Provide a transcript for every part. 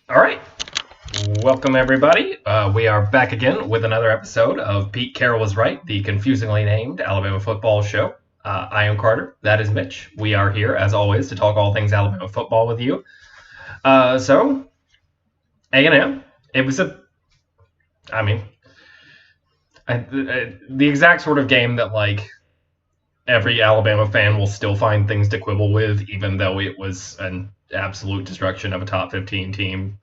All right. Welcome, everybody. We are back again with another episode of Pete Carroll Was Right, the confusingly named Alabama football show. I am Carter. That is Mitch. We are here, as always, to talk all things Alabama football with you. So, A&M, it was the exact sort of game that, like, every Alabama fan will still find things to quibble with, even though it was an absolute destruction of a top 15 team.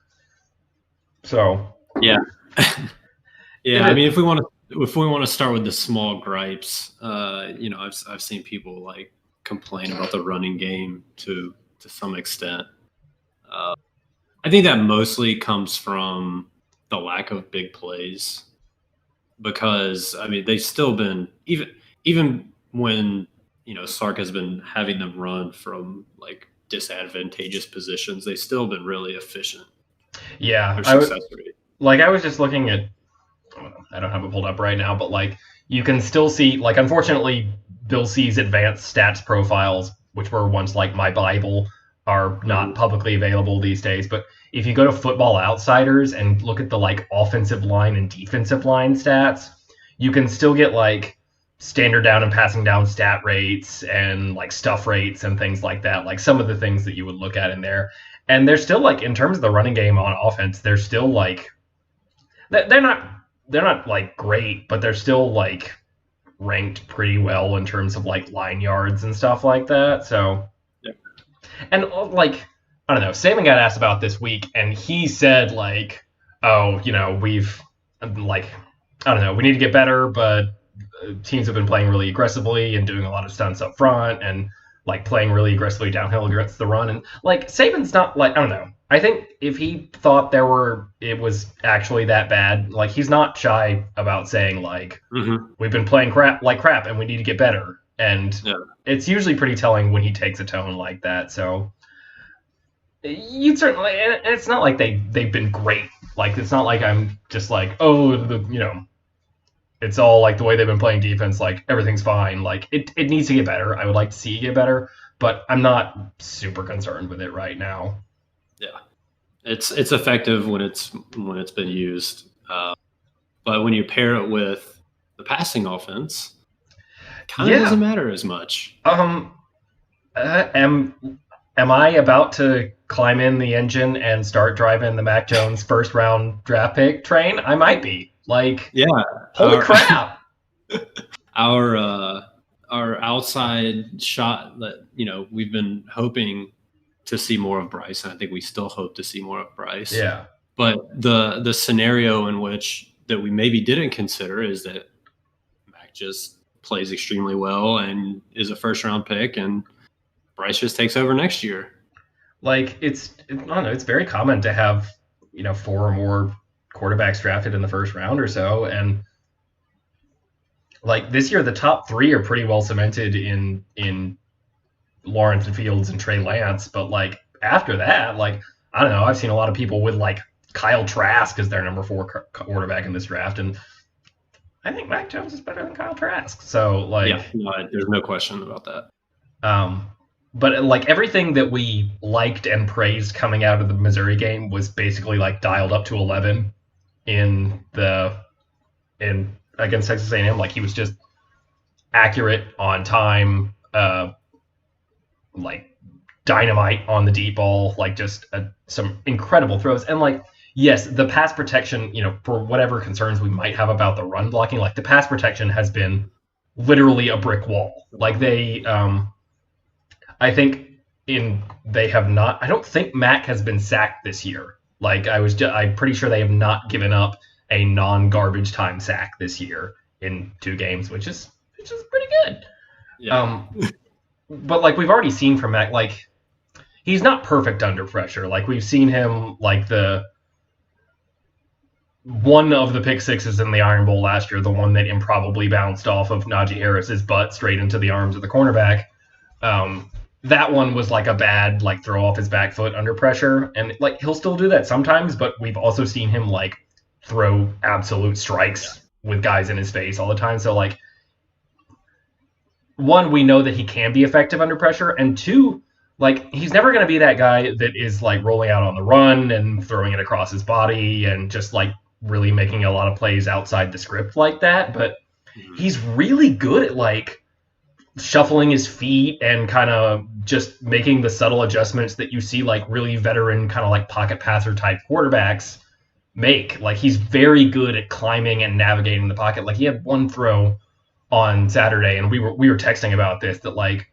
So yeah. I mean, if we want to start with the small gripes, I've seen people like complain about the running game to some extent. I think that mostly comes from the lack of big plays, because I mean they've still been even when Sark has been having them run from like disadvantageous positions, they've still been really efficient. Yeah, I was just looking at, I don't have it pulled up right now, but like you can still see, like, unfortunately, Bill C's advanced stats profiles, which were once like my Bible, are not publicly available these days. But if you go to Football Outsiders and look at the like offensive line and defensive line stats, you can still get like standard down and passing down stat rates and like stuff rates and things like that, like some of the things that you would look at in there. And they're still, like, in terms of the running game on offense, they're still like they're not like great, but they're still like ranked pretty well in terms of like line yards and stuff like that. So yeah. And like, I don't know, Saban got asked about this week, and he said like, oh, we've like, I don't know, we need to get better, but teams have been playing really aggressively and doing a lot of stunts up front and like playing really aggressively downhill against the run. And like Saban's not like, I don't know. I think if he thought it was actually that bad, like he's not shy about saying like, we've been playing crap and we need to get better. And It's usually pretty telling when he takes a tone like that. So you'd certainly, and it's not like they've been great. Like, it's not like I'm just like, it's all like the way they've been playing defense, like everything's fine. Like it needs to get better. I would like to see it get better, but I'm not super concerned with it right now. Yeah, it's effective when it's been used, but when you pair it with the passing offense, it kind of doesn't matter as much. Am I about to climb in the engine and start driving the Mac Jones first round draft pick train? I might be. Like, holy crap! Our outside shot that we've been hoping to see more of Bryce, and I think we still hope to see more of Bryce. Yeah. But the scenario in which that we maybe didn't consider is that Mac just plays extremely well and is a first round pick, and Bryce just takes over next year. Like I don't know, it's very common to have 4 or more quarterbacks drafted in the first round or so, and like this year the top 3 are pretty well cemented in Lawrence and Fields and Trey Lance, but like after that, like I don't know, I've seen a lot of people with like Kyle Trask as their number 4 quarterback in this draft, and I think Mac Jones is better than Kyle Trask. So like, there's no question about that. But like everything that we liked and praised coming out of the Missouri game was basically like dialed up to 11 against Texas A&M. Like he was just accurate, on time, like dynamite on the deep ball, like just some incredible throws. And like, yes, the pass protection, for whatever concerns we might have about the run blocking, like the pass protection has been literally a brick wall. Like they, I don't think Mac has been sacked this year. Like I'm pretty sure they have not given up a non-garbage time sack this year in 2 games, which is pretty good. Yeah. But like we've already seen from Mac, like he's not perfect under pressure. Like we've seen him, like one of the pick sixes in the Iron Bowl last year, the one that improbably bounced off of Najee Harris's butt straight into the arms of the cornerback. That one was like a bad like throw off his back foot under pressure, and like he'll still do that sometimes, but we've also seen him like throw absolute strikes with guys in his face all the time. So like one, we know that he can be effective under pressure, and two, like he's never going to be that guy that is like rolling out on the run and throwing it across his body and just like really making a lot of plays outside the script like that. But he's really good at like shuffling his feet and kind of just making the subtle adjustments that you see like really veteran kind of like pocket passer type quarterbacks make. Like he's very good at climbing and navigating the pocket. Like he had one throw on Saturday, and we were texting about this, that like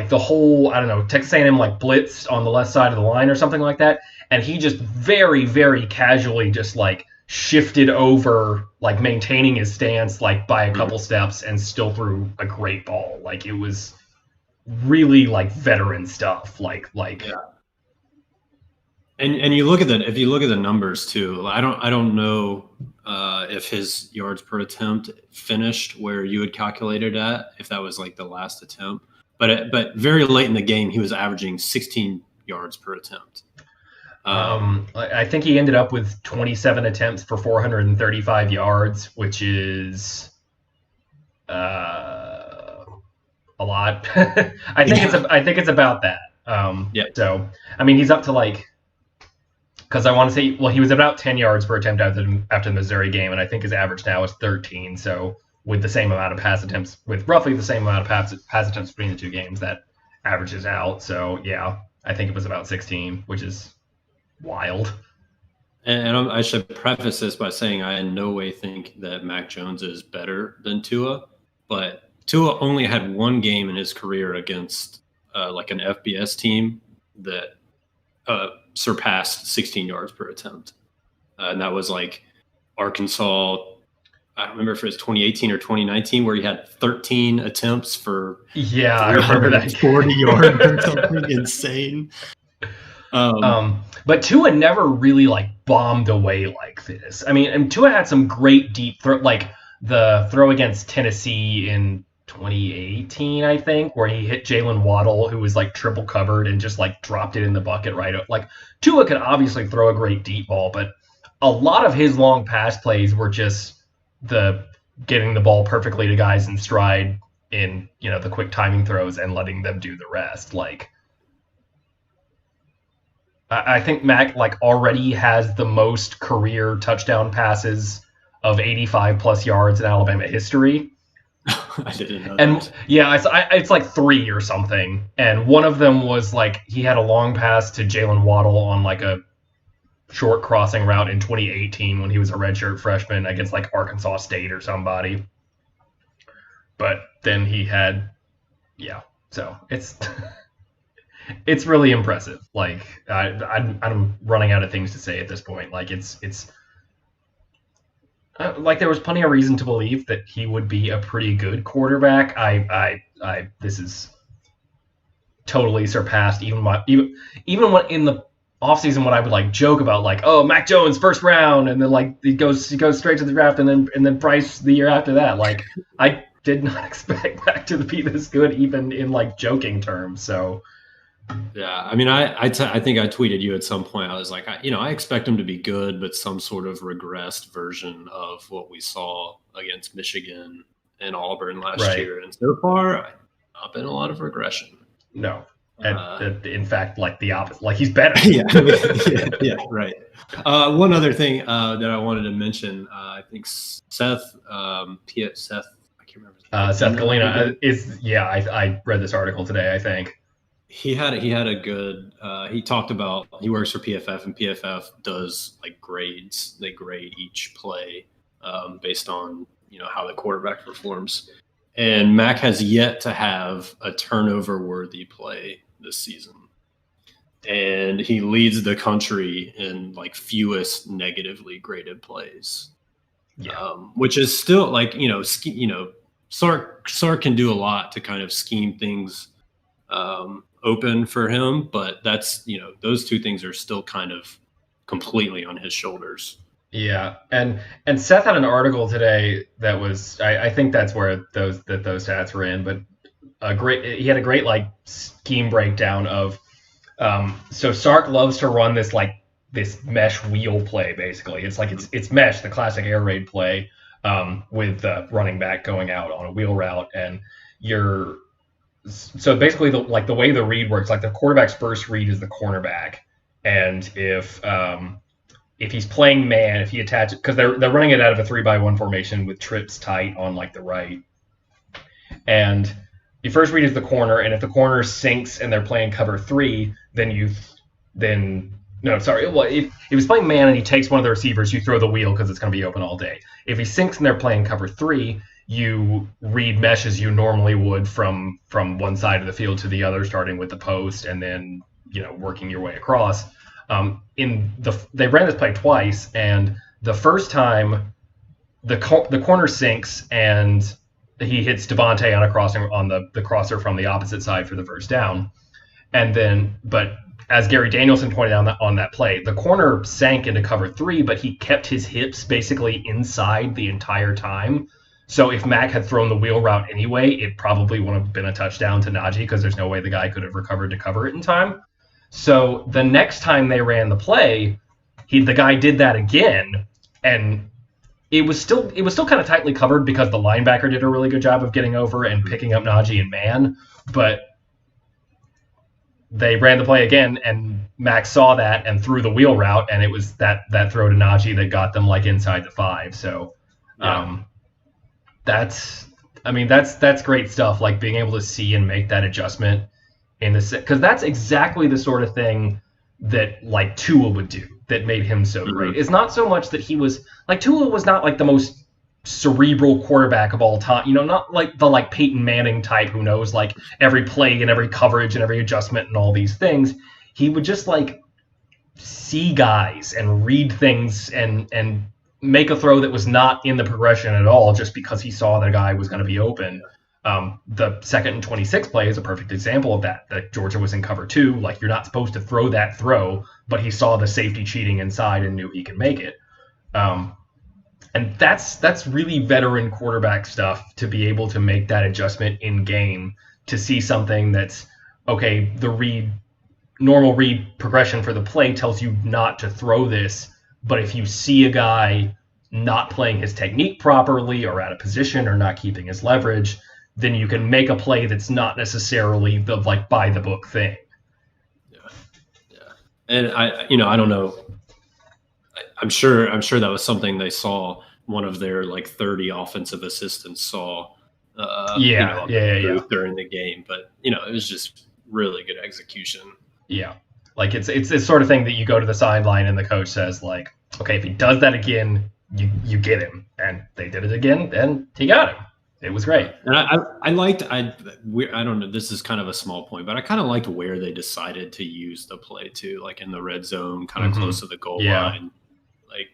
the whole, I don't know, Texas A&M like blitzed on the left side of the line or something like that, and he just very, very casually just like shifted over, like maintaining his stance like by a couple steps, and still threw a great ball. Like it was really like veteran stuff. Like yeah. And you look at that, if you look at the numbers too, I don't know if his yards per attempt finished where you had calculated at, if that was like the last attempt. But very late in the game, he was averaging 16 yards per attempt. I think he ended up with 27 attempts for 435 yards, which is a lot. I think it's about that. Yeah. So I mean, he's up to like, because I want to say, well, he was about 10 yards per attempt after the Missouri game, and I think his average now is 13. So with the same amount of pass attempts, with roughly the same amount of pass attempts between the two games, that averages out. So yeah, I think it was about 16, which is wild. And I should preface this by saying I in no way think that Mac Jones is better than Tua, but Tua only had one game in his career against like an FBS team that surpassed 16 yards per attempt. And that was like Arkansas. I don't remember if it was 2018 or 2019 where he had 13 attempts for I remember that 40 yards or something insane. But Tua never really like bombed away like this. I mean, and Tua had some great deep throw, like the throw against Tennessee in 2018, I think, where he hit Jalen Waddle, who was like triple covered, and just like dropped it in the bucket right up. Like Tua could obviously throw a great deep ball, but a lot of his long pass plays were just the getting the ball perfectly to guys in stride in, you know, the quick timing throws and letting them do the rest. Like I think Mac like already has the most career touchdown passes of 85 plus yards in Alabama history. I didn't know. And that. Yeah, it's like 3 or something. And one of them was like he had a long pass to Jalen Waddle on like a short crossing route in 2018 when he was a redshirt freshman against like Arkansas State or somebody. But then he had, so it's it's really impressive. Like I'm running out of things to say at this point. Like it's like there was plenty of reason to believe that he would be a pretty good quarterback. This is totally surpassed even when in the offseason when I would like joke about like, oh, Mac Jones first round, and then like he goes straight to the draft, and then Bryce the year after that. Like I did not expect Mac to be this good even in like joking terms. So yeah, I mean, I think I tweeted you at some point. I was like, I expect him to be good, but some sort of regressed version of what we saw against Michigan and Auburn last year. And so far, not been a lot of regression. No, and in fact, like the opposite. Like he's better. yeah, right. One other thing that I wanted to mention, I think Seth, I can't remember. Seth Galina is. Yeah, I read this article today, I think. He had a good he talked about he works for PFF, and PFF does like grades. They grade each play based on how the quarterback performs, and Mac has yet to have a turnover worthy play this season, and he leads the country in like fewest negatively graded plays, which is still like Sark can do a lot to kind of scheme things open for him, but that's those two things are still kind of completely on his shoulders. Yeah, and Seth had an article today that was I think that's where those stats were in, but he had a great like scheme breakdown of so Sark loves to run this mesh wheel play. Basically it's like it's mesh, the classic air raid play, with the running back going out on a wheel route, and so basically the way the read works, like the quarterback's first read is the cornerback, and if he's playing man, if he attaches, because they're running it out of a 3-by-1 formation with trips tight on like the right, and the first read is the corner, and if the corner sinks and they're playing cover 3, then no, sorry. Well, if he's playing man and he takes one of the receivers, you throw the wheel because it's going to be open all day. If he sinks and they're playing cover 3, you read mesh as you normally would from one side of the field to the other, starting with the post and then working your way across. They ran this play twice, and the first time the corner sinks and he hits Devontae on a crossing on the crosser from the opposite side for the first down, but as Gary Danielson pointed out on that play, the corner sank into cover 3, but he kept his hips basically inside the entire time. So if Mac had thrown the wheel route anyway, it probably wouldn't have been a touchdown to Najee because there's no way the guy could have recovered to cover it in time. So the next time they ran the play, the guy did that again, and it was still kind of tightly covered because the linebacker did a really good job of getting over and picking up Najee in man, but they ran the play again, and Max saw that and threw the wheel route, and it was that throw to Najee that got them like inside the 5. So that's great stuff, like being able to see and make that adjustment in the because that's exactly the sort of thing that like Tua would do that made him so great. It's not so much that he was like Tua was not like the most cerebral quarterback of all time, not like the like Peyton Manning type who knows like every play and every coverage and every adjustment and all these things. He would just like see guys and read things and make a throw that was not in the progression at all just because he saw the guy was going to be open. The 2nd and 26 play is a perfect example of that Georgia was in cover 2. Like, you're not supposed to throw that throw, but he saw the safety cheating inside and knew he could make it. And that's really veteran quarterback stuff, to be able to make that adjustment in game, to see something that's, okay, the normal read progression for the play tells you not to throw this, but if you see a guy not playing his technique properly or out of position or not keeping his leverage, then you can make a play that's not necessarily the like by the book thing. Yeah. And I don't know. I'm sure that was something they saw one of their like 30 offensive assistants saw. During the game, but it was just really good execution. Yeah, like it's this sort of thing that you go to the sideline and the coach says like, okay, if he does that again, you get him, and they did it again, and he got him. It was great. And I don't know, this is kind of a small point, but I kind of liked where they decided to use the play too, like in the red zone, kind of close to the goal line. Like,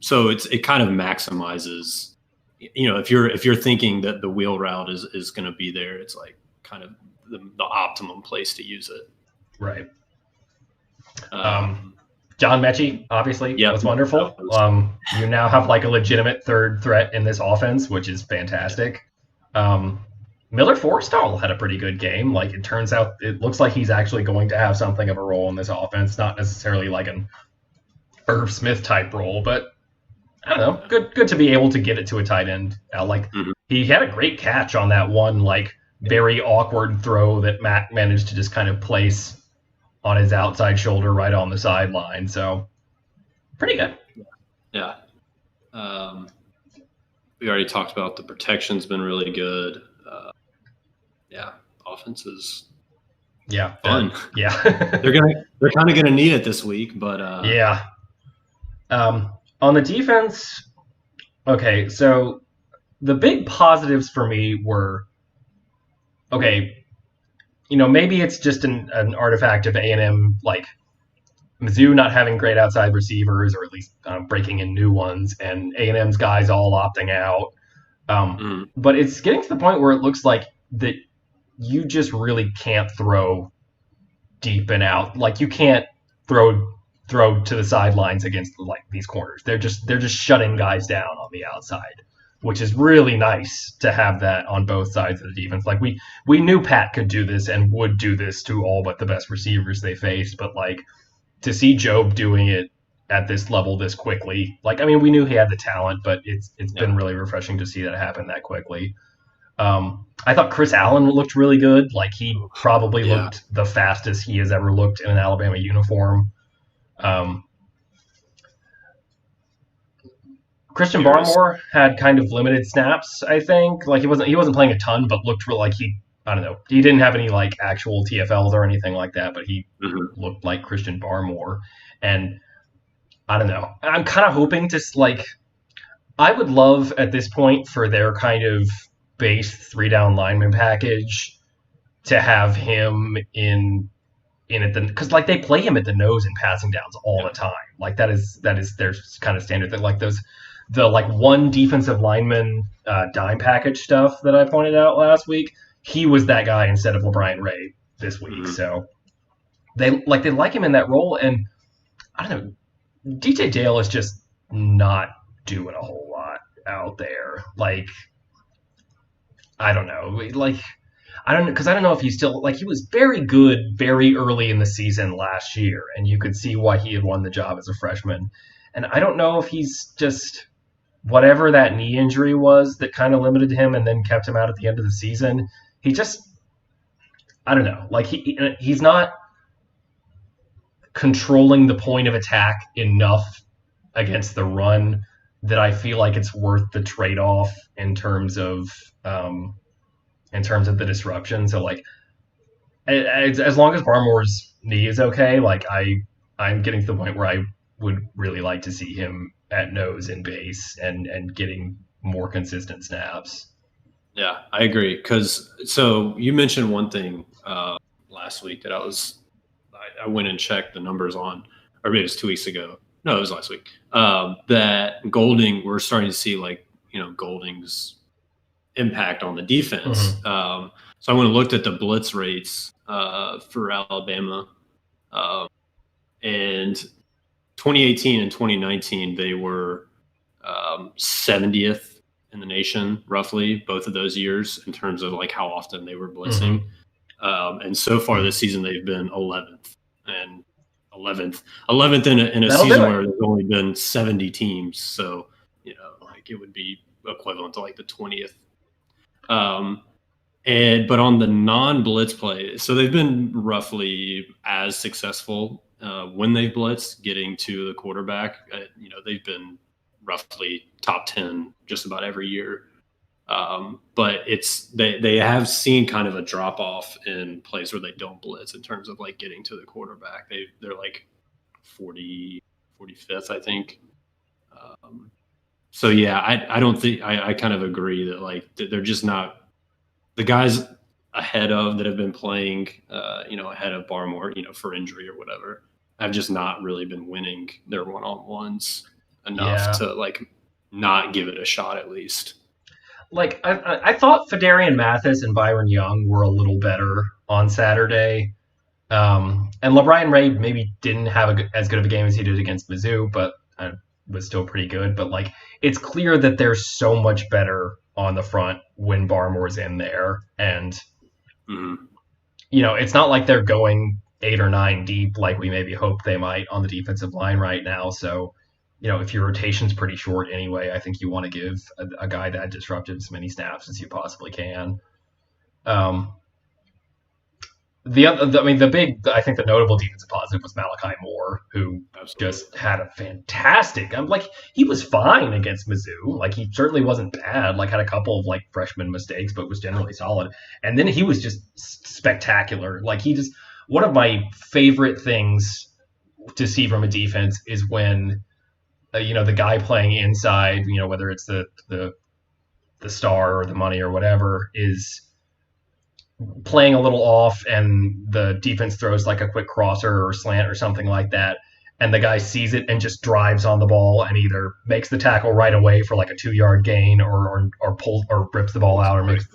so it kind of maximizes, if you're thinking that the wheel route is going to be there, it's like kind of the optimum place to use it. Right. John Mechie, obviously, was wonderful. You now have like a legitimate third threat in this offense, which is fantastic. Miller Forrestall had a pretty good game. Like, it looks like he's actually going to have something of a role in this offense, not necessarily like an Irv Smith type role, but I don't know, good to be able to get it to a tight end. He had a great catch on that one, like very awkward throw that Matt managed to just kind of place on his outside shoulder right on the sideline. So pretty good. Yeah. We already talked about the protection's been really good. Offense is fun. They're kind of gonna need it this week, but on the defense, okay, so the big positives for me were, okay, maybe it's just an artifact of A&M, like Mizzou not having great outside receivers, or at least breaking in new ones, and A&M's guys all opting out. But it's getting to the point where it looks like that you just really can't throw deep and out. Like, you can't throw to the sidelines against like these corners. They're just shutting guys down on the outside, which is really nice to have that on both sides of the defense. Like, we knew Pat could do this and would do this to all but the best receivers they faced, but like to see Job doing it at this level this quickly. Like, I mean, we knew he had the talent, but it's been really refreshing to see that happen that quickly. I thought Chris Allen looked really good. Like, he probably looked the fastest he has ever looked in an Alabama uniform. Christian Barmore had kind of limited snaps, I think. Like, he wasn't playing a ton, but looked like I don't know. He didn't have any like actual TFLs or anything like that, but he looked like Christian Barmore. And I don't know. I'm kind of hoping to like. I would love at this point for their kind of base 3-down lineman package to have him in at the, because like they play him at the nose in passing downs all the time. Like that is their kind of standard. That like the like one defensive lineman dime package stuff that I pointed out last week. He was that guy instead of LeBron Ray this week. So they like him in that role. And I don't know, DJ Dale is just not doing a whole lot out there. Like, I don't know. Like, I don't know if he's still, like, he was very good very early in the season last year, and you could see why he had won the job as a freshman. And I don't know if he's just whatever that knee injury was that kind of limited him and then kept him out at the end of the season. He just, I don't know. Like, he's not controlling the point of attack enough against the run that I feel like it's worth the trade-off in terms of the disruption. So like, as long as Barmore's knee is okay, like I'm getting to the point where I would really like to see him at nose and base and getting more consistent snaps. Yeah, I agree. So you mentioned one thing last week that I went and checked the numbers on, or maybe it was 2 weeks ago. No, it was last week. That Golding, we're starting to see like, Golding's impact on the defense. So I went and looked at the blitz rates for Alabama. And 2018 and 2019, they were 70th in the nation, roughly, both of those years in terms of like how often they were blitzing. And so far this season, they've been 11th and 11th in a season where there's only been 70 teams. So, like it would be equivalent to like the 20th. But on the non-blitz play, so they've been roughly as successful when they've blitzed getting to the quarterback. They've been roughly top 10 just about every year. But they have seen kind of a drop off in plays where they don't blitz in terms of like getting to the quarterback. They're like 45th, I think. So yeah, I don't think I kind of agree that like they're just not the guys ahead of that have been playing, ahead of Barmore, for injury or whatever, have just not really been winning their one-on-ones enough to like not give it a shot at least. Like I thought Fedarian Mathis and Byron Young were a little better on Saturday. And LeBron Ray maybe didn't have as good of a game as he did against Mizzou, but was still pretty good. But like, it's clear that they're so much better on the front when Barmore's in there. And, it's not like they're going 8 or 9 deep like we maybe hope they might on the defensive line right now. So, if your rotation's pretty short anyway, I think you want to give a guy that disruptive as many snaps as you possibly can. I think the notable defensive positive was Malachi Moore, who just had a fantastic. He was fine against Mizzou. Like, he certainly wasn't bad. Like, had a couple of like freshman mistakes, but was generally solid. And then he was just spectacular. Like, one of my favorite things to see from a defense is when, the guy playing inside, whether it's the star or the money or whatever, is playing a little off and the defense throws like a quick crosser or slant or something like that, and the guy sees it and just drives on the ball and either makes the tackle right away for like a 2-yard gain or pulls or rips the ball out or makes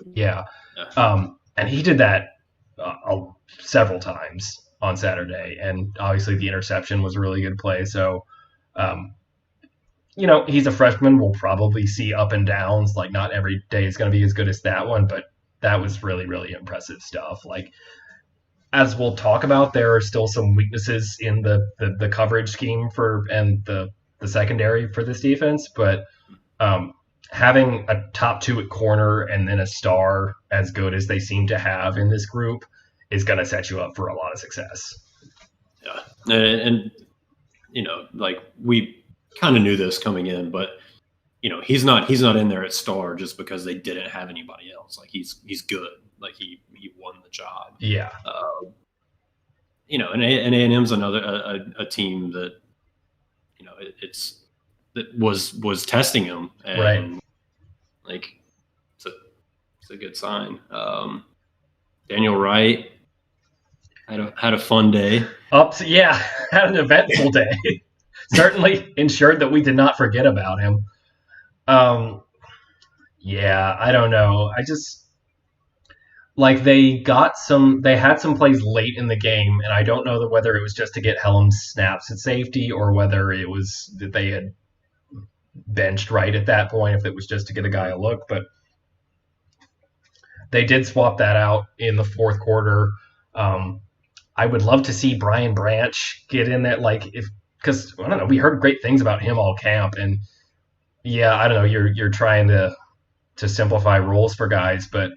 and he did that several times on Saturday, and obviously the interception was a really good play. So he's a freshman. We'll probably see up and downs. Like, not every day is going to be as good as that one, but that was really, really impressive stuff. Like, as we'll talk about, there are still some weaknesses in the coverage scheme and the secondary for this defense, but having a top two at corner and then a star as good as they seem to have in this group is going to set you up for a lot of success. Yeah, and like we kind of knew this coming in, but he's not in there at star just because they didn't have anybody else. Like he's good. Like he won the job. Yeah. And A&M's another a team that that was testing him, and right. Like it's a good sign. Daniel Wright had a fun day. Had an eventful day. Certainly ensured that we did not forget about him. I don't know. I just they had some plays late in the game, and I don't know whether it was just to get Helms snaps at safety or whether it was that they had benched Wright at that point, if it was just to get a guy a look, but they did swap that out in the fourth quarter. I would love to see Brian Branch get in there, because I don't know, we heard great things about him all camp, and I don't know, you're trying to simplify roles for guys, but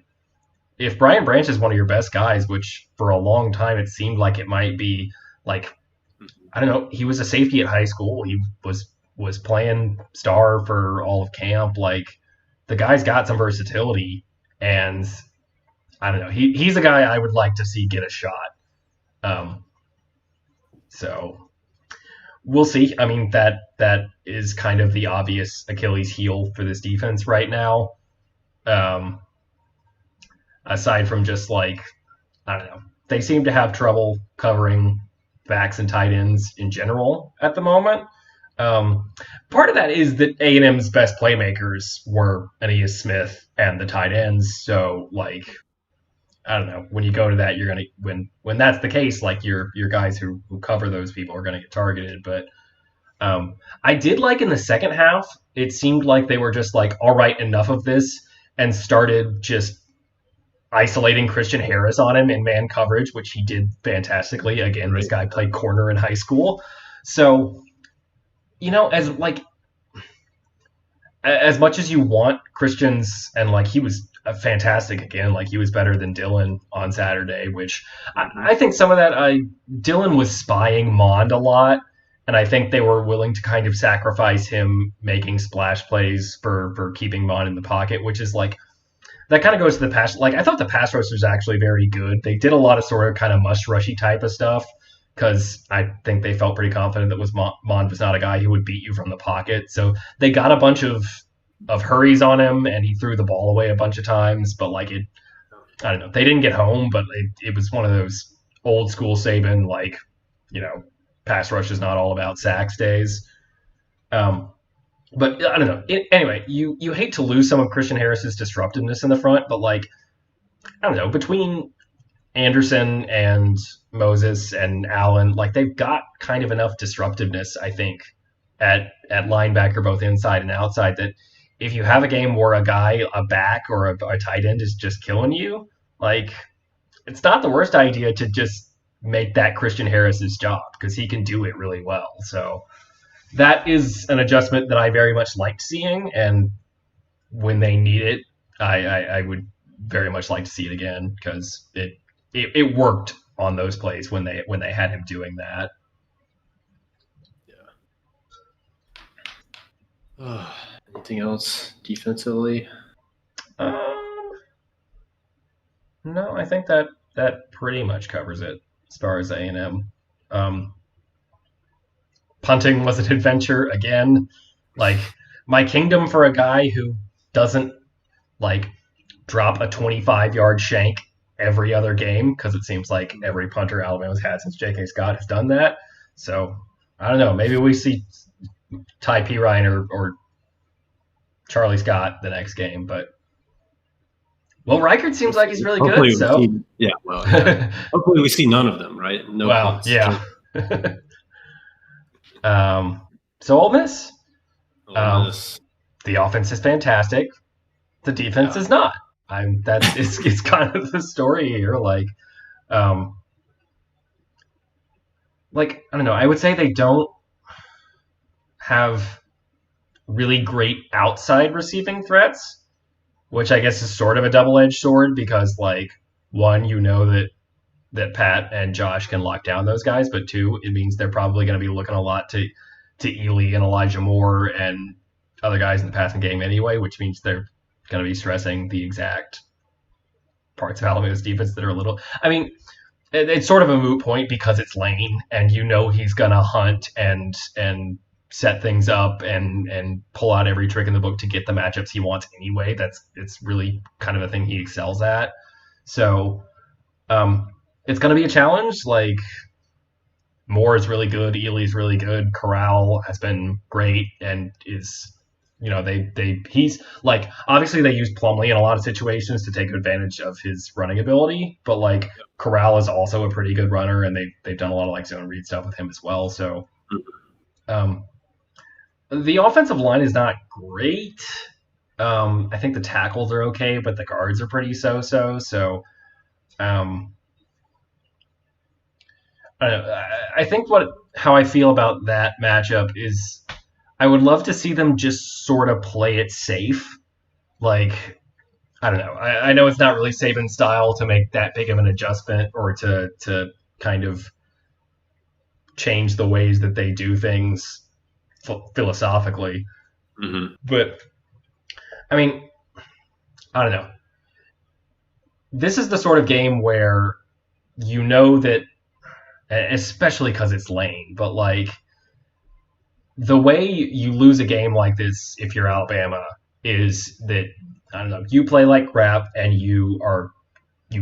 if Brian Branch is one of your best guys, which for a long time it seemed like it might be, I don't know, he was a safety at high school, he was playing star for all of camp, the guy's got some versatility, and I don't know, he's a guy I would like to see get a shot. So we'll see. I mean, that is kind of the obvious Achilles heel for this defense right now. Aside from just I don't know, they seem to have trouble covering backs and tight ends in general at the moment. Part of that is that A&M's best playmakers were Aeneas Smith and the tight ends. So I don't know, when you go to that, you're going to, when that's the case, your guys who cover those people are going to get targeted. But I did in the second half, it seemed like they were just all right, enough of this, and started just isolating Christian Harris on him in man coverage, which he did fantastically. Again, This guy played corner in high school. So, as much as you want Christian's, and he was fantastic again, he was better than Dylan on Saturday, which I think some of that, Dylan was spying Mond a lot, and I think they were willing to kind of sacrifice him making splash plays for keeping Mond in the pocket, which is that kind of goes to the pass. I thought the pass rush was actually very good. They did a lot of sort of kind of mush rushy type of stuff, because I think they felt pretty confident that Mond was not a guy who would beat you from the pocket. So they got a bunch of hurries on him, and he threw the ball away a bunch of times. But I don't know, they didn't get home, but it was one of those old school Saban, pass rush is not all about sacks days. But I don't know. Anyway, you hate to lose some of Christian Harris's disruptiveness in the front, but I don't know, between Anderson and Moses and Allen, they've got kind of enough disruptiveness, I think, at linebacker, both inside and outside, that if you have a game where a guy, a back or a tight end is just killing you, it's not the worst idea to just make that Christian Harris's job, because he can do it really well. So that is an adjustment that I very much liked seeing, and when they need it, I would very much like to see it again, because it worked on those plays when they had him doing that. Yeah. Anything else defensively? No, I think that pretty much covers it as far as A&M. Punting was an adventure again. My kingdom for a guy who doesn't drop a 25-yard shank every other game, because it seems like every punter Alabama's had since J.K. Scott has done that. So I don't know. Maybe we see Ty Pirine or Charlie Scott the next game, but Reichert seems like he's really good. So hopefully we see none of them, right? No. Well, yeah. So Ole Miss. The offense is fantastic. The defense is not. It's kind of the story here. like, I don't know, I would say they don't have really great outside receiving threats, which I guess is sort of a double-edged sword because, like, one, you know that Pat and Josh can lock down those guys, but two, it means they're probably going to be looking a lot to Ely and Elijah Moore and other guys in the passing game anyway, which means they're going to be stressing the exact parts of Alabama's defense that are a little. I mean, it's sort of a moot point because it's Lane, and you know he's going to hunt and set things up and pull out every trick in the book to get the matchups he wants anyway. It's really kind of a thing he excels at. So it's going to be a challenge. Like, Moore is really good, Ely's really good, Corral has been great, and is, you know, he's like, obviously they use Plumlee in a lot of situations to take advantage of his running ability, but like Corral is also a pretty good runner, and they've done a lot of like zone read stuff with him as well. So the offensive line is not great. I think the tackles are okay, but the guards are pretty so-so. So I think how I feel about that matchup is I would love to see them just sort of play it safe. Like, I don't know. I know it's not really Saban style to make that big of an adjustment or to kind of change the ways that they do things philosophically. Mm-hmm. But, I mean, I don't know. This is the sort of game where you know that, especially because it's Lane, but like the way you lose a game like this, if you're Alabama, is that, I don't know, you play like crap and you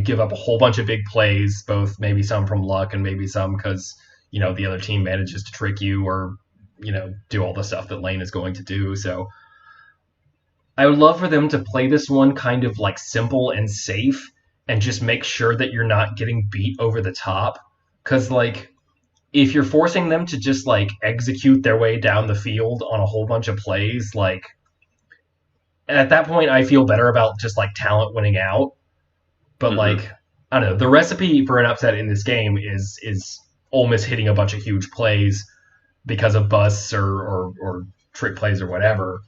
give up a whole bunch of big plays, both maybe some from luck and maybe some because, you know, the other team manages to trick you or, you know, do all the stuff that Lane is going to do. So I would love for them to play this one kind of like simple and safe and just make sure that you're not getting beat over the top. Because, like, if you're forcing them to just, like, execute their way down the field on a whole bunch of plays, like, at that point, I feel better about just, like, talent winning out. But, like, I don't know. The recipe for an upset in this game is Ole Miss hitting a bunch of huge plays because of busts or trick plays or whatever.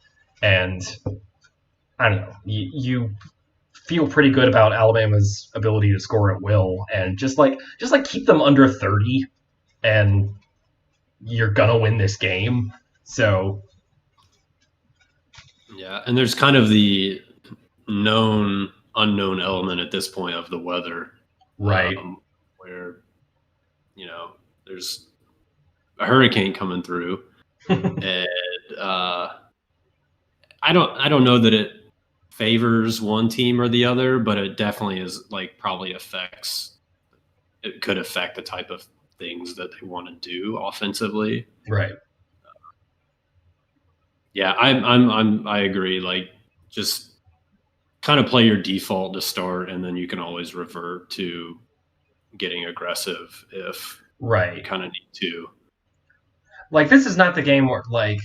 And, I don't know. You feel pretty good about Alabama's ability to score at will, and just like keep them under 30 and you're gonna win this game. So yeah, and there's kind of the known unknown element at this point of the weather, right? Where, you know, there's a hurricane coming through and I don't know that it favors one team or the other, but it definitely is like probably it could affect the type of things that they want to do offensively. Right. Yeah, I agree. Like, just kind of play your default to start, and then you can always revert to getting aggressive if you kind of need to. Like, this is not the game where, like,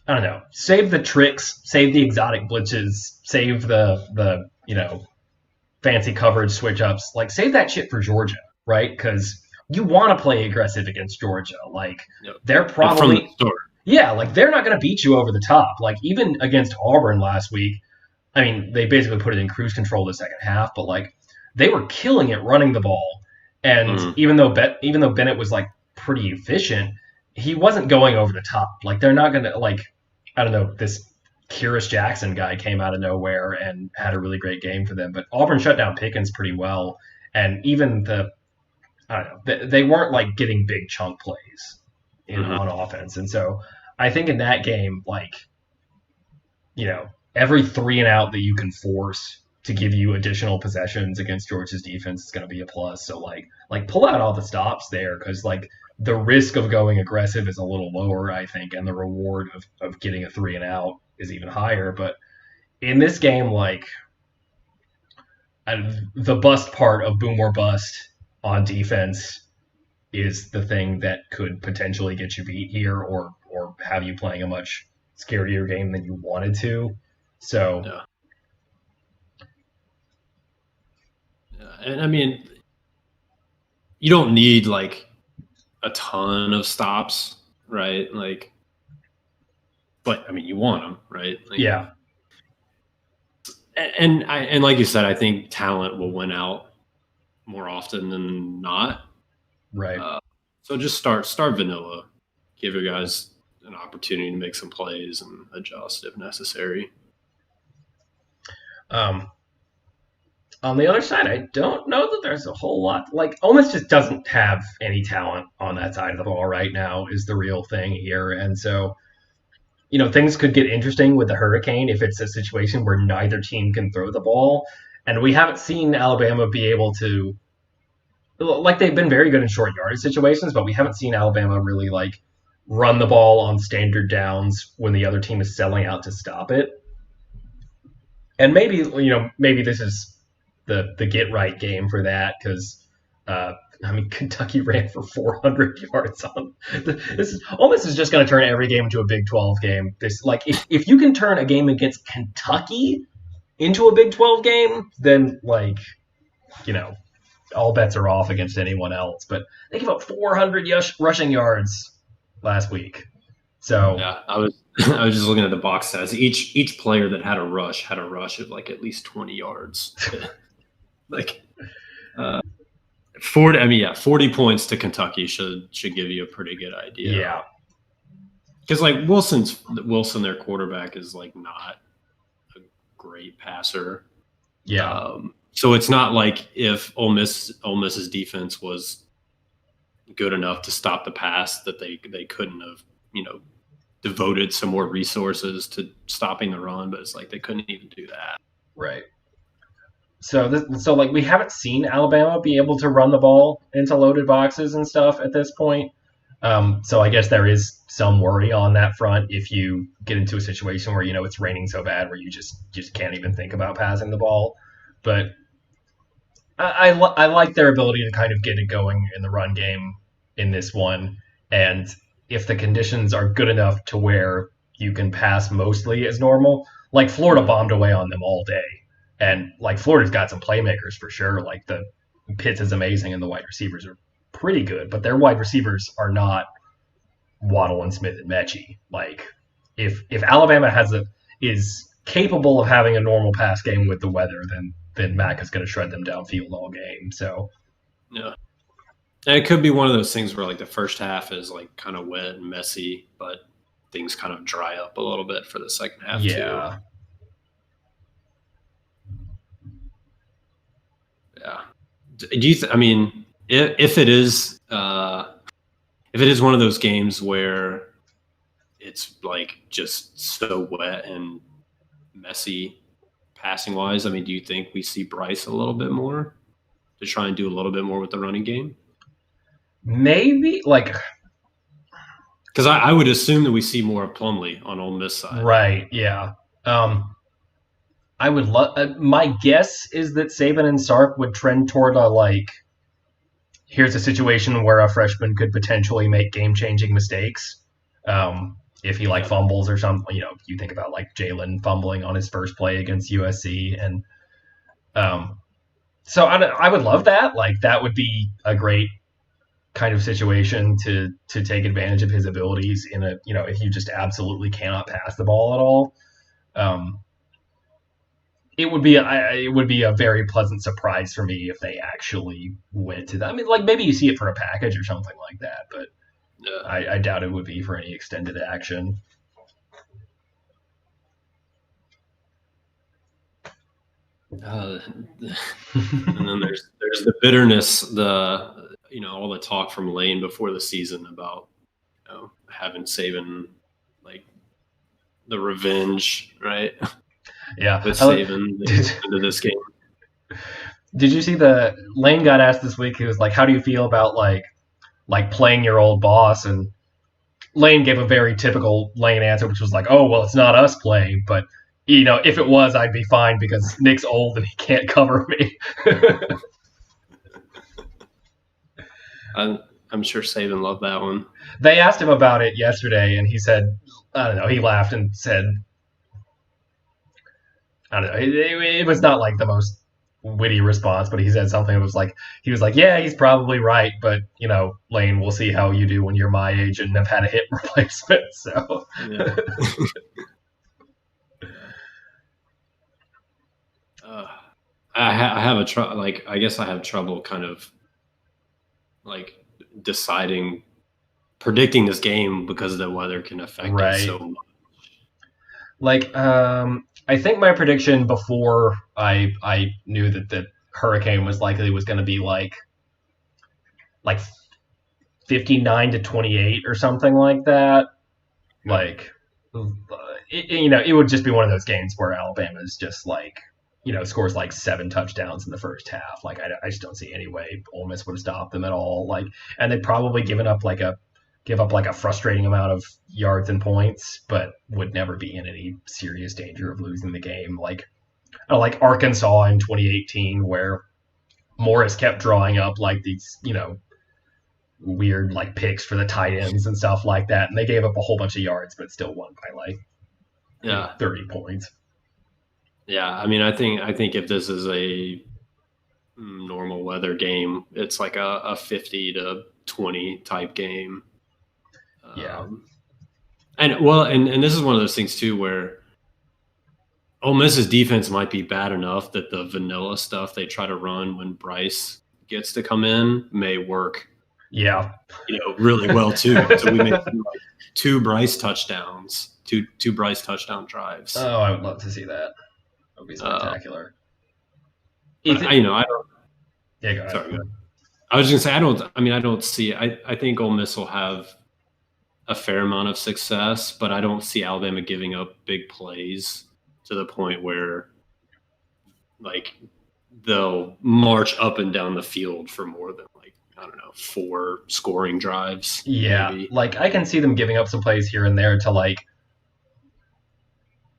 I don't know, save the tricks, save the exotic blitzes, save the you know, fancy coverage switch ups. Like, save that shit for Georgia, right? Because you want to play aggressive against Georgia. Like, they're probably from the start. Yeah, like they're not going to beat you over the top. Like, even against Auburn last week, I mean, they basically put it in cruise control the second half, but like they were killing it running the ball. And even though Bennett was like pretty efficient, he wasn't going over the top. Like, they're not going to, like, I don't know, this Kyrus Jackson guy came out of nowhere and had a really great game for them. But Auburn shut down Pickens pretty well. And even I don't know, they weren't like getting big chunk plays on offense. And so I think in that game, like, you know, every 3 and out that you can force to give you additional possessions against Georgia's defense is going to be a plus. So like pull out all the stops there, because like the risk of going aggressive is a little lower, I think, and the reward of getting a 3 and out is even higher. But in this game, like, the bust part of boom or bust on defense is the thing that could potentially get you beat here, or have you playing a much scarier game than you wanted to. So, yeah. And I mean, you don't need like a ton of stops, right? Like, but I mean, you want them, right? Like, yeah. And like you said, I think talent will win out more often than not. Right. So just start vanilla. Give your guys an opportunity to make some plays and adjust if necessary. On the other side, I don't know that there's a whole lot. Like, Ole Miss just doesn't have any talent on that side of the ball right now, is the real thing here. And so, things could get interesting with the Hurricane if it's a situation where neither team can throw the ball. And we haven't seen Alabama be able to, like, they've been very good in short yardage situations, but we haven't seen Alabama really, like, run the ball on standard downs when the other team is selling out to stop it. And maybe this is the get right game for that because Kentucky ran for 400 yards on this. Ole Miss is just going to turn every game into a Big 12 game. This if you can turn a game against Kentucky into a Big 12 game, then all bets are off against anyone else. But they gave up 400 rushing yards last week. So yeah, I was just looking at the box stats. Each player that had a rush of like at least 20 yards. 40 points to Kentucky should give you a pretty good idea. Yeah. Because like Wilson, their quarterback, is like not a great passer. Yeah. So it's not like if Ole Miss's defense was good enough to stop the pass that they couldn't have, devoted some more resources to stopping the run, but it's like they couldn't even do that. Right. So we haven't seen Alabama be able to run the ball into loaded boxes and stuff at this point. So I guess there is some worry on that front if you get into a situation where it's raining so bad where you just can't even think about passing the ball. But I like their ability to kind of get it going in the run game in this one, and if the conditions are good enough to where you can pass mostly as normal, like Florida bombed away on them all day. And like Florida's got some playmakers for sure. Like the Pitts is amazing and the wide receivers are pretty good, but their wide receivers are not Waddle and Smith and Mechie. Like if Alabama is capable of having a normal pass game with the weather, then Mac is going to shred them downfield all game. So yeah. And it could be one of those things where like the first half is like kind of wet and messy, but things kind of dry up a little bit for the second half too. Yeah. Do you? If it is one of those games where it's like just so wet and messy passing wise, do you think we see Bryce a little bit more to try and do a little bit more with the running game? Maybe because I would assume that we see more of Plumlee on Ole Miss side. Right. Yeah. I would love. My guess is that Saban and Sark would trend toward here's a situation where a freshman could potentially make game-changing mistakes. If he fumbles or something, you think about Jalen fumbling on his first play against USC, and so I would love that. That would be a great kind of situation to take advantage of his abilities in if you just absolutely cannot pass the ball at all. It would be a very pleasant surprise for me if they actually went to that. Maybe you see it for a package or something like that, but yeah. I doubt it would be for any extended action. And then there's the bitterness, all the talk from Lane before the season about having Saban the revenge, right? Yeah, with Saban into this game. Did you see Lane got asked this week? He was like, "How do you feel about playing your old boss?" And Lane gave a very typical Lane answer, which was like, "Oh, well, it's not us playing, but if it was, I'd be fine because Nick's old and he can't cover me." I'm sure Saban loved that one. They asked him about it yesterday, and he said, I don't know, he laughed and said, I don't know, it was not the most witty response, but he said something that was like, he was like, yeah, he's probably right, but Lane, we'll see how you do when you're my age and have had a hip replacement. So yeah. I have I guess I have trouble kind of like predicting this game because the weather can affect it so much. Like, I think my prediction before I knew that the hurricane was going to be like 59-28 or something like that. Like, it would just be one of those games where Alabama's just like, scores like 7 touchdowns in the first half. Like, I just don't see any way Ole Miss would have stopped them at all. Like, and they'd probably give up a frustrating amount of yards and points, but would never be in any serious danger of losing the game. Like Arkansas in 2018, where Morris kept drawing up like these, weird like picks for the tight ends and stuff like that, and they gave up a whole bunch of yards, but still won by 30 points. Yeah, I mean, I think if this is a normal weather game, it's like a 50-20 type game. Yeah. And this is one of those things too where Ole Miss's defense might be bad enough that the vanilla stuff they try to run when Bryce gets to come in may work. Yeah. Really well too. So we may see like 2 Bryce touchdowns, two Bryce touchdown drives. Oh, I would love to see that. That would be spectacular. I don't. Yeah, go ahead. Sorry, go ahead. I was just gonna say I don't see. I think Ole Miss will have a fair amount of success, but I don't see Alabama giving up big plays to the point where like they'll march up and down the field for more than 4 scoring drives. Yeah, maybe. Like I can see them giving up some plays here and there to like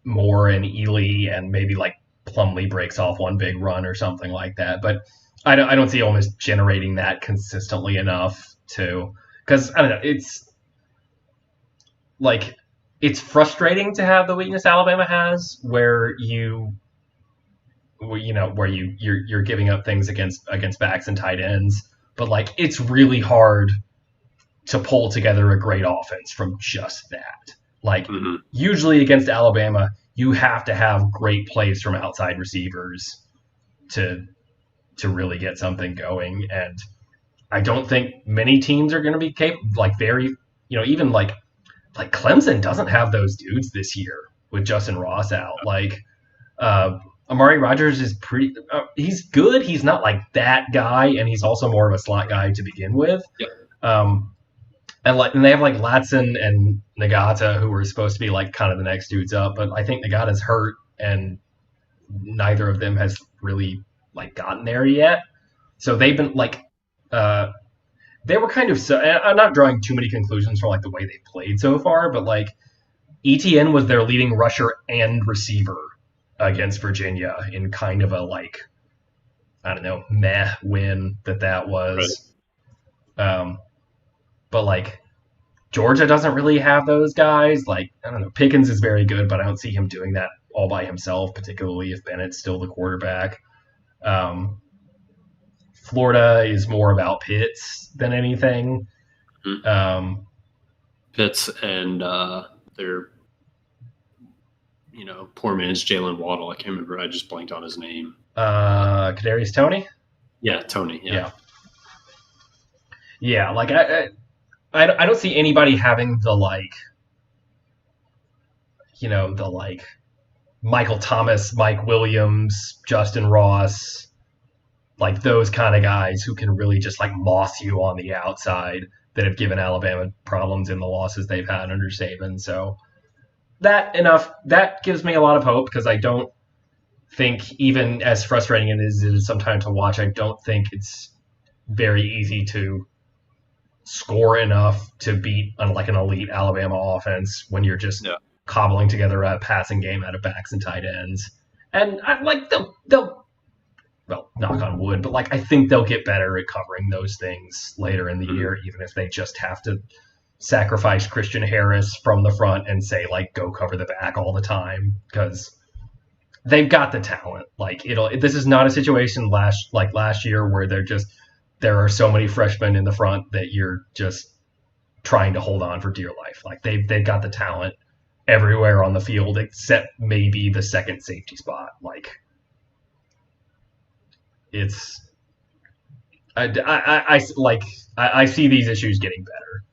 Moore and Ely, and maybe like Plumlee breaks off one big run or something like that. But I don't see Ole Miss generating that consistently enough because I don't know. It's frustrating to have the weakness Alabama has, where you're giving up things against backs and tight ends, but like it's really hard to pull together a great offense from just that. Like usually against Alabama, you have to have great plays from outside receivers to really get something going, and I don't think many teams are going to be capable. Like even like Clemson doesn't have those dudes this year with Justin Ross out. Like Amari Rodgers is pretty. He's good. He's not like that guy, and he's also more of a slot guy to begin with. Yep. And they have like Latson and Nagata, who were supposed to be like kind of the next dudes up, but I think Nagata's hurt, and neither of them has really like gotten there yet. So they've been like, they were kind of. I'm not drawing too many conclusions from like the way they played so far, but like ETN was their leading rusher and receiver against Virginia in kind of a like, I don't know, meh win that was. Right. But like Georgia doesn't really have those guys. Like, I don't know, Pickens is very good, but I don't see him doing that all by himself, particularly if Bennett's still the quarterback. Florida is more about Pitts than anything. Pitts and their poor man's Jalen Waddle. I can't remember. I just blanked on his name. Kadarius Toney? Yeah, Toney. Yeah. Yeah, like I don't see anybody having the like, the like Michael Thomas, Mike Williams, Justin Ross, like those kind of guys who can really just like moss you on the outside that have given Alabama problems in the losses they've had under Saban. So that gives me a lot of hope, because I don't think, even as frustrating it is sometimes to watch, I don't think it's very easy to score enough to beat like an elite Alabama offense when you're just cobbling together a passing game out of backs and tight ends. And they'll well, knock on wood, but like I think they'll get better at covering those things later in the year, even if they just have to sacrifice Christian Harris from the front and say like go cover the back all the time, because they've got the talent. Like this is not a situation last year where there are so many freshmen in the front that you're just trying to hold on for dear life. Like they've got the talent everywhere on the field except maybe the second safety spot. Like it's I see these issues getting better.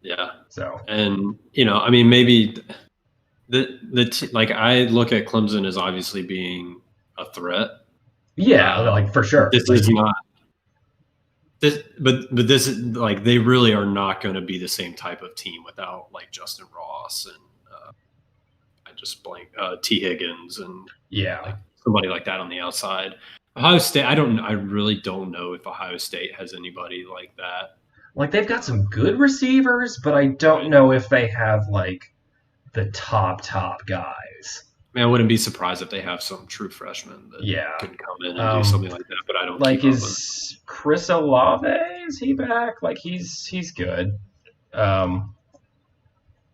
Yeah. So, and I mean, maybe like I look at Clemson as obviously being a threat. Yeah, like for sure. This is not this, but this is like they really are not going to be the same type of team without like Justin Ross and I just blank T. Higgins and like somebody like that on the outside. Ohio State, I really don't know if Ohio State has anybody like that. Like they've got some good receivers, but I don't know if they have like the top guys. I mean, I wouldn't be surprised if they have some true freshmen that can come in and do something like that. But I don't like is Chris Olave? Is he back? Like he's good,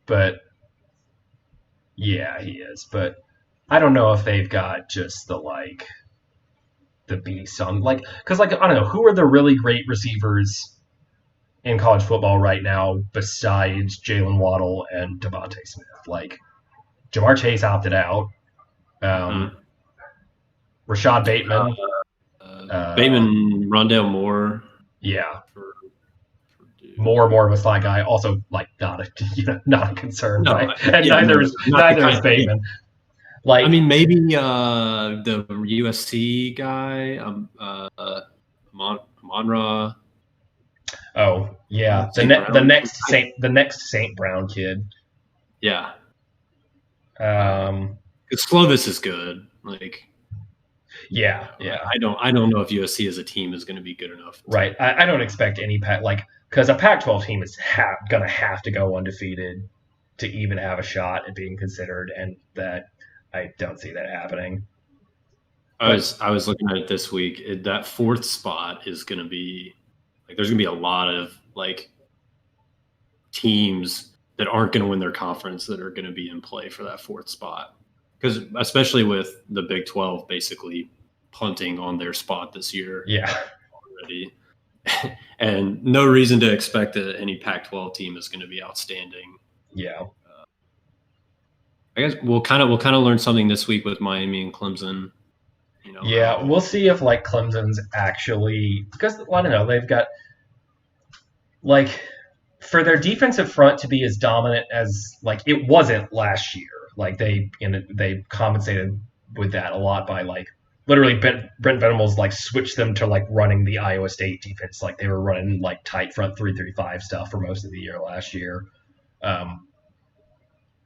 but yeah, he is. But I don't know if they've got just the beast on because I don't know who are the really great receivers in college football right now besides Jalen Waddle and Devontae Smith. Like Jamar Chase opted out. Rashad Bateman. Bateman, Rondale Moore. Yeah. More of a slot guy. Also, like not a concern, right? And neither is Bateman. Like I mean, maybe the USC guy, Monra. Oh yeah, the next St. Brown kid. Yeah. Because Slovis is good. Like. Yeah. I don't know if USC as a team is going to be good enough. Right. I don't expect any because a Pac-12 team is going to have to go undefeated to even have a shot at being considered, and that I don't see that happening. I was looking at it this week. That fourth spot is going to be there's going to be a lot of teams that aren't going to win their conference that are going to be in play for that fourth spot. Because especially with the Big 12 basically punting on their spot this year. Yeah. Already. And no reason to expect that any Pac-12 team is going to be outstanding. Yeah. I guess we'll kind of learn something this week with Miami and Clemson. Yeah, we'll see if Clemson's actually, because I don't know, they've got for their defensive front to be as dominant as it wasn't last year. They compensated with that a lot by literally Brent Venables switched them to running the Iowa State defense. They were running tight front 3-3-5 stuff for most of the year last year.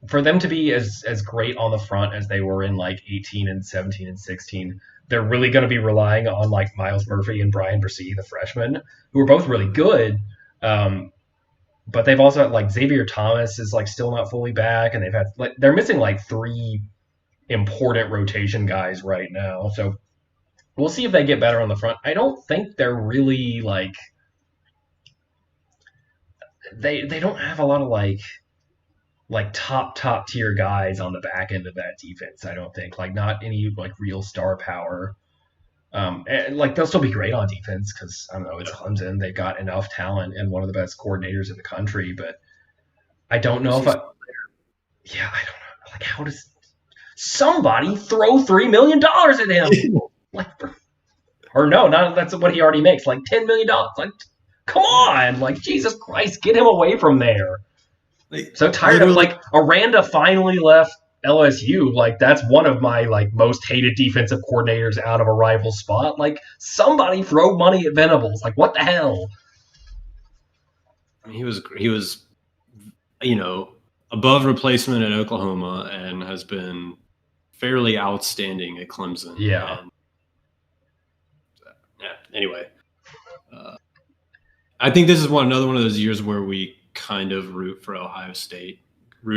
For them to be as great on the front as they were in 18 and 17 and 16, they're really going to be relying on Miles Murphy and Brian Bresee, the freshmen, who are both really good. But they've also had Xavier Thomas is still not fully back, and they're missing three important rotation guys right now. So we'll see if they get better on the front. I don't think they're really they don't have a lot of top tier guys on the back end of that defense. I don't think not any real star power. And they'll still be great on defense because I don't know, it's Clemson. They've got enough talent and one of the best coordinators in the country. But I don't know if I don't know. How does somebody throw $3 million at him? Or no, not that's what he already makes. $10 million. Come on, Jesus Christ, get him away from there. So tired of Aranda finally left LSU. That's one of my most hated defensive coordinators out of a rival spot. Somebody throw money at Venables. What the hell? He was above replacement at Oklahoma and has been fairly outstanding at Clemson. Yeah. Anyway, I think this is another one of those years where we kind of root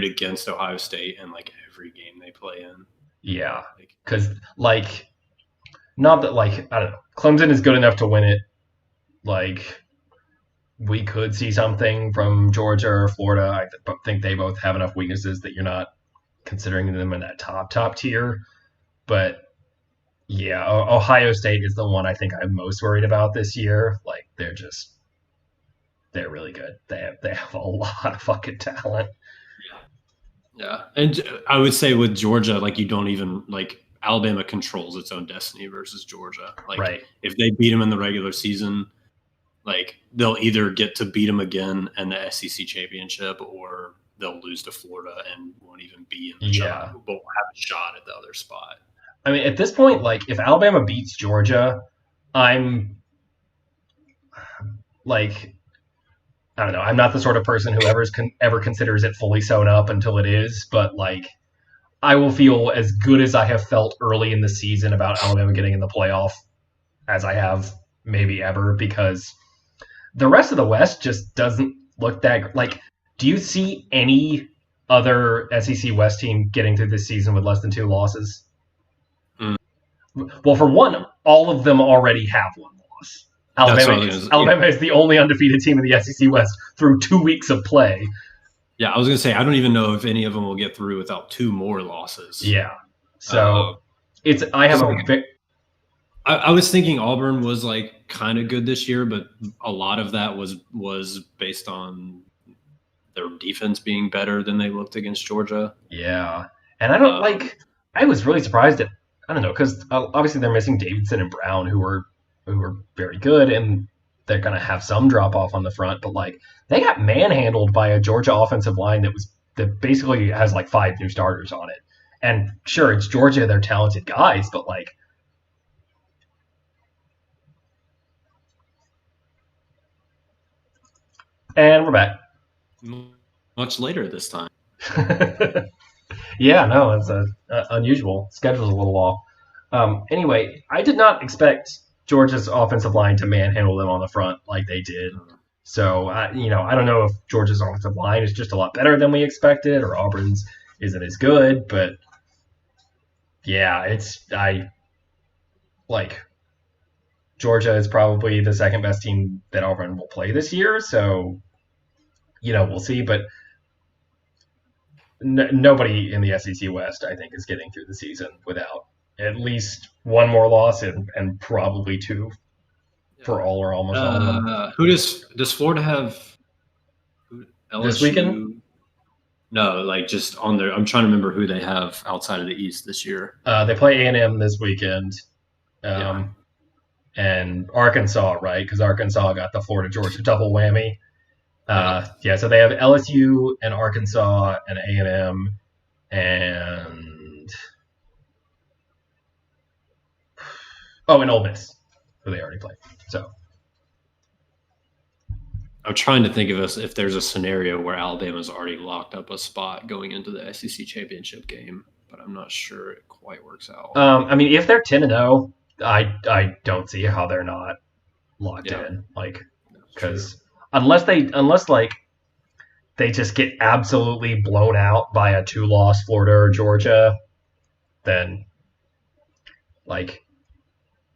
against Ohio State in every game they play in. Yeah, because not that I don't know, Clemson is good enough to win it. We could see something from Georgia or Florida. I think they both have enough weaknesses that you're not considering them in that top tier. But yeah, Ohio State is the one I think I'm most worried about this year. Like they're really good. They have a lot of fucking talent. Yeah, and I would say with Georgia, like you don't even like Alabama controls its own destiny versus Georgia. Like right. If they beat them in the regular season, like they'll either get to beat them again in the SEC championship, or they'll lose to Florida and won't even be in the shot, but will have a shot at the other spot. I mean, at this point, like if Alabama beats Georgia, I'm like, I don't know. I'm not the sort of person who ever considers it fully sewn up until it is, but like I will feel as good as I have felt early in the season about Alabama getting in the playoff as I have maybe ever, because the rest of the West just doesn't look that like. Do you see any other SEC West team getting through this season with less than 2 losses? Well, for one, all of them already have 1 loss. Alabama is the only undefeated team in the SEC West through 2 weeks of play. Yeah, I was going to say, I don't even know if any of them will get through without 2 more losses. Yeah. So I was thinking Auburn was like kind of good this year, but a lot of that was based on their defense being better than they looked against Georgia. Yeah. And I don't I was really surprised at, I don't know, because obviously they're missing Davidson and Brown, who were very good, and they're going to have some drop off on the front, but like they got manhandled by a Georgia offensive line that basically has like 5 new starters on it. And sure, it's Georgia, they're talented guys, but like, and we're back. Much later this time. Yeah, no, it's unusual. Schedule's a little off. Anyway, I did not expect Georgia's offensive line to manhandle them on the front like they did. So, I don't know if Georgia's offensive line is just a lot better than we expected, or Auburn's isn't as good, but yeah, Georgia is probably the second best team that Auburn will play this year, so, we'll see, but nobody in the SEC West, I think, is getting through the season without at least 1 more loss and probably 2 for all or almost all of them. Who does Florida have? LSU? This weekend? No, like just on there. I'm trying to remember who they have outside of the East this year. They play A&M this weekend, and Arkansas, right? Because Arkansas got the Florida-Georgia double whammy. So they have LSU and Arkansas and A&M and Ole Miss, who they already played. So I'm trying to think of if there's a scenario where Alabama's already locked up a spot going into the SEC championship game, but I'm not sure it quite works out. I mean, if they're 10-0, I don't see how they're not locked in, because unless they just get absolutely blown out by a 2-loss Florida or Georgia, then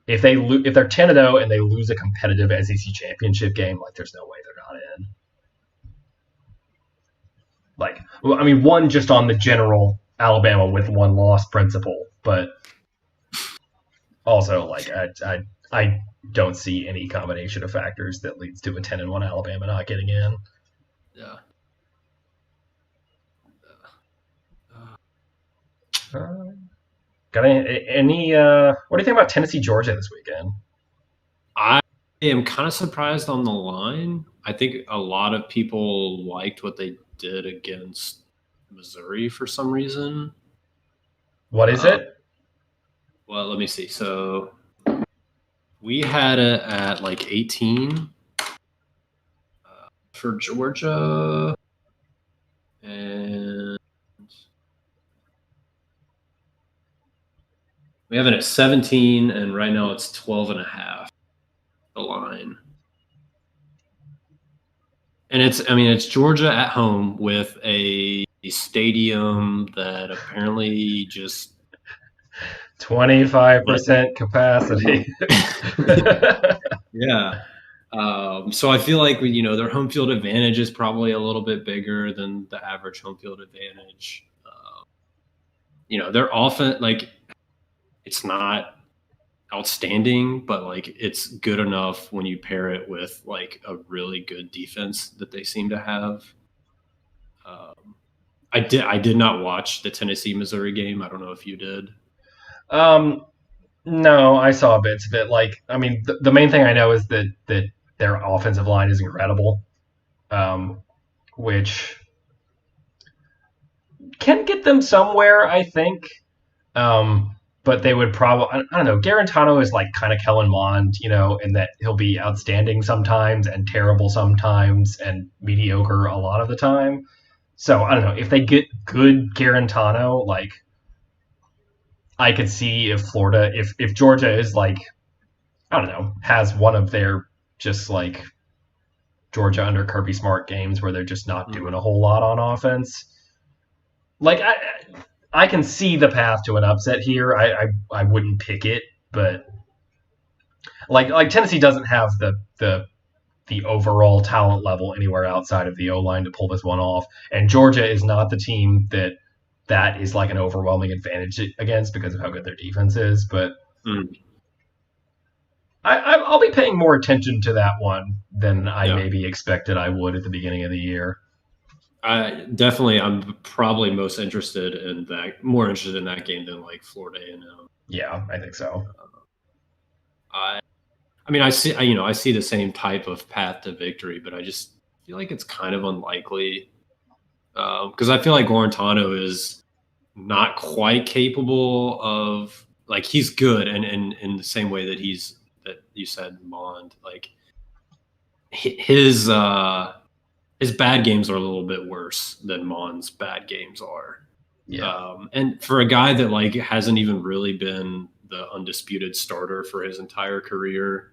if they're 10-0 and they lose a competitive SEC championship game, there's no way they're not in. One just on the general Alabama with 1 loss principle, but also I don't see any combination of factors that leads to a 10-1 Alabama not getting in. Yeah. Got any? What do you think about Tennessee, Georgia this weekend? I am kind of surprised on the line. I think a lot of people liked what they did against Missouri for some reason. What is it? Well, let me see. So we had it at 18 for Georgia, and we have it at 17, and right now it's 12.5, the line. And it's Georgia at home with a stadium that apparently just 25% capacity. Yeah. So I feel like their home field advantage is probably a little bit bigger than the average home field advantage. Their offense, it's not outstanding, but like it's good enough when you pair it with like a really good defense that they seem to have. I did not watch the Tennessee Missouri game. I don't know if you did. No, I saw bits of it. Like, I mean, the main thing I know is that their offensive line is incredible, which can get them somewhere, I think. But they would probably, I don't know. Garantano is like kind of Kellen Mond, in that he'll be outstanding sometimes and terrible sometimes and mediocre a lot of the time. So I don't know if they get good Garantano, like I could see if Florida, if Georgia is like, I don't know, has one of their just like Georgia under Kirby Smart games where they're just not doing a whole lot on offense. Like I can see the path to an upset here. I wouldn't pick it, but like Tennessee doesn't have the overall talent level anywhere outside of the O line to pull this one off, and Georgia is not the team that is like an overwhelming advantage against because of how good their defense is. But I'll be paying more attention to that one than I maybe expected I would at the beginning of the year. I'm probably more interested in that game than like Florida A&M. Yeah, I think so. I see the same type of path to victory, but I just feel like it's kind of unlikely because I feel like Guarantano is not quite capable of, like, he's good and in the same way that you said Mond, like his bad games are a little bit worse than Mond's bad games are. Yeah. And for a guy that like hasn't even really been the undisputed starter for his entire career.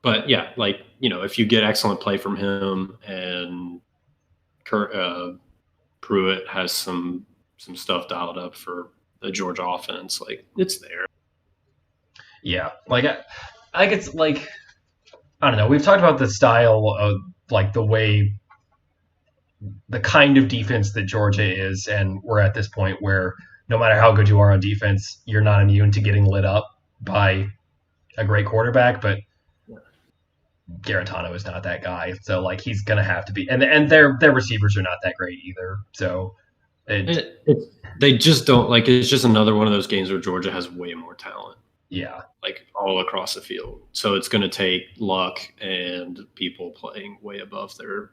But yeah, like, if you get excellent play from him and Pruitt has some stuff dialed up for the Georgia offense, like it's there. Yeah. Like it's like, I don't know. We've talked about the style of like the kind of defense that Georgia is, and we're at this point where no matter how good you are on defense, you're not immune to getting lit up by a great quarterback. But Garantano is not that guy, so like he's gonna have to be, and their receivers are not that great either. So they just don't, like, it's just another one of those games where Georgia has way more talent. Yeah, like all across the field. So it's going to take luck and people playing way above their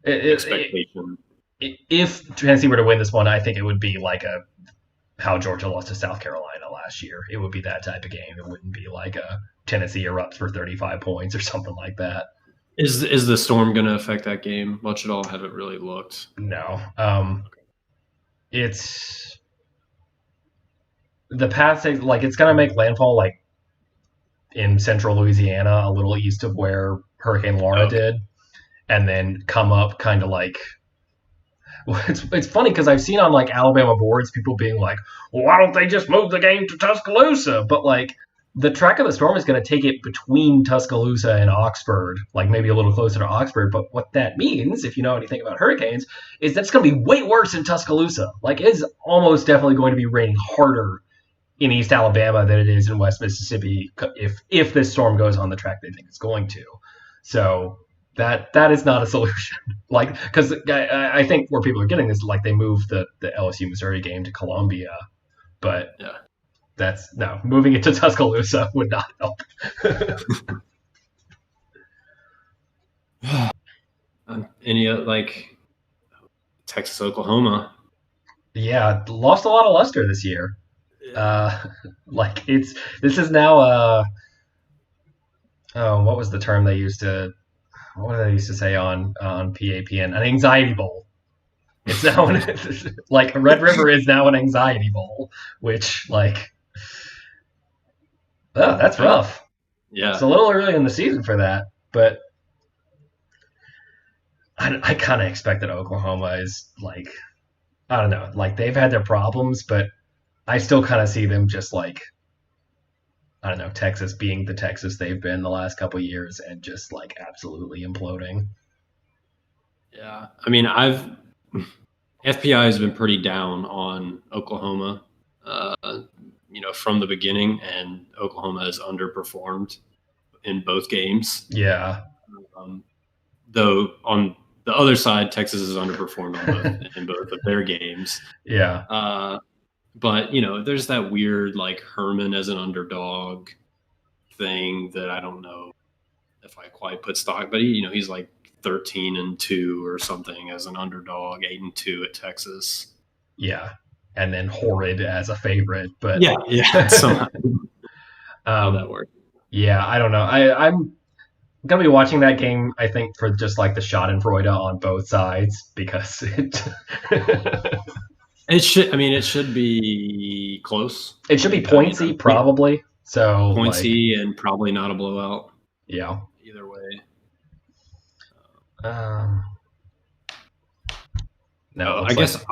expectation. If Tennessee were to win this one, I think it would be like how Georgia lost to South Carolina last year. It would be that type of game. It wouldn't be like a Tennessee erupts for 35 points or something like that. Is the storm going to affect that game much at all? Haven't really looked. No. It's the path, like it's going to make landfall like in central Louisiana, a little east of where Hurricane Laura did, and then come up kind of like, it's funny because I've seen on like Alabama boards people being like, well, why don't they just move the game to Tuscaloosa? But like the track of the storm is going to take it between Tuscaloosa and Oxford, like maybe a little closer to Oxford. But what that means, if you know anything about hurricanes, is that's going to be way worse in Tuscaloosa. Like it's almost definitely going to be raining harder in East Alabama than it is in West Mississippi if this storm goes on the track they think it's going to. So that is not a solution. Like, because I think where people are getting this, like they moved the LSU Missouri game to Columbia, but moving it to Tuscaloosa would not help. Any like Texas, Oklahoma? Yeah, lost a lot of luster this year. Like this is now what was the term they used to say on PAPN, an anxiety bowl. It's now like Red River is now an anxiety bowl, which like that's rough. Yeah, it's a little early in the season for that, but I kind of expect that Oklahoma is like, I don't know, like they've had their problems, but I still kind of see them just like, I don't know, Texas being the Texas they've been the last couple of years and just like absolutely imploding. Yeah. I mean, FPI has been pretty down on Oklahoma. from the beginning, and Oklahoma has underperformed in both games. Yeah. Though on the other side, Texas has underperformed in both of their games. Yeah. But there's that weird like Herman as an underdog thing that I don't know if I quite put stock, but he's like 13-2 or something as an underdog, 8-2 at Texas. Yeah, and then Horrid as a favorite, but yeah. So how that works. Yeah, I don't know. I'm gonna be watching that game. I think for just like the Schadenfreude on both sides because it should. I mean, it should be close. It should be pointsy, probably. So pointsy and probably not a blowout. Yeah. Either way. No, I guess.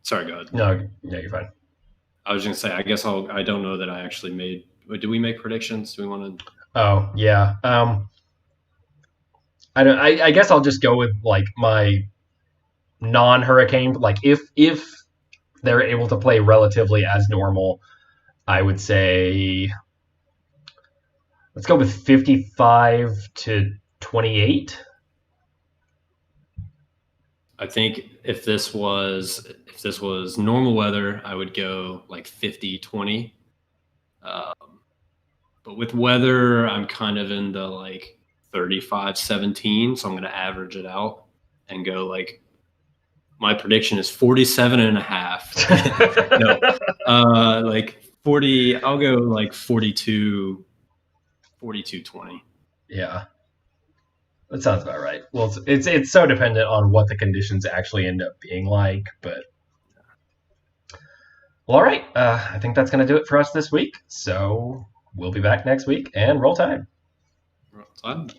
Sorry, go ahead. No, you're fine. I was going to say, I guess I don't know that I actually made. Did we make predictions? Do we want to? Oh yeah. I guess I'll just go with like my non-hurricane. Like if they're able to play relatively as normal, I would say let's go with 55-28. I think if this was normal weather, I would go like 50-20. But with weather, I'm kind of in the like 35-17, so I'm going to average it out and go like my prediction is 47.5. No, like 40. I'll go like 42-20. Yeah. That sounds about right. Well, it's so dependent on what the conditions actually end up being like, but well, all right. I think that's going to do it for us this week. So we'll be back next week and roll time. Roll time.